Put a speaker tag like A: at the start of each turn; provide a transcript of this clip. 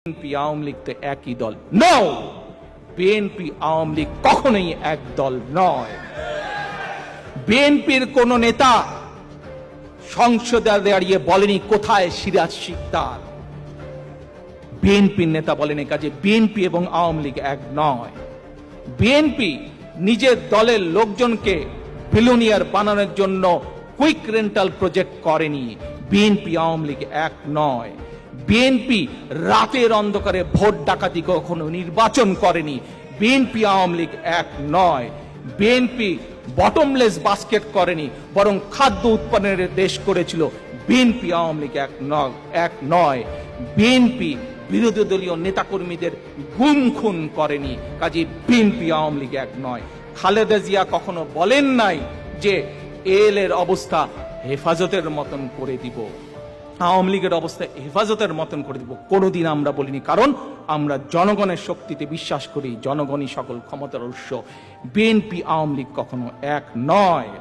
A: BNP Awami League তো একই দল। নো, বিএনপি আওয়ামী লীগ কখনোই এক দল নয়। বিএনপির কোন নেতা সংসদে দাঁড়িয়ে বলেনি কোথায় সিরাজ শিকদার। বিএনপির নেতা বলেনি কাজে বিএনপি এবং আওয়ামী লীগ এক নয়। বিএনপি নিজের দলের লোকজনকে বিলিয়নিয়ার বানানোর জন্য কুইক রেন্টাল প্রজেক্ট করেনি। বিএনপি আওয়ামী লীগ এক নয়। বিএনপি রাতের অন্ধকারে ভোট ডাকাতি কখনো নির্বাচন করেনি। বিএনপি আওয়ামী লীগ এক নয়। বিএনপি বটমলেস বাস্কেট করেনি, বরং খাদ্য উৎপাদনের দেশ করেছিল। বিএনপি আওয়ামী লীগ এক নয়। বিএনপি বিরোধী দলীয় নেতাকর্মীদের গুম খুন করেনি, কাজে বিএনপি আওয়ামী লীগ এক নয়। খালেদা জিয়া কখনো বলেন নাই যে এর অবস্থা হেফাজতের মতন করে দিব, আওয়ামী লীগের অবস্থা হেফাজতের মতন করে দিব, কোনোদিন আমরা বলিনি। কারণ আমরা জনগণের শক্তিতে বিশ্বাস করি, জনগণই সকল ক্ষমতার উৎস। বিএনপি আওয়ামী লীগ কখনো এক নয়।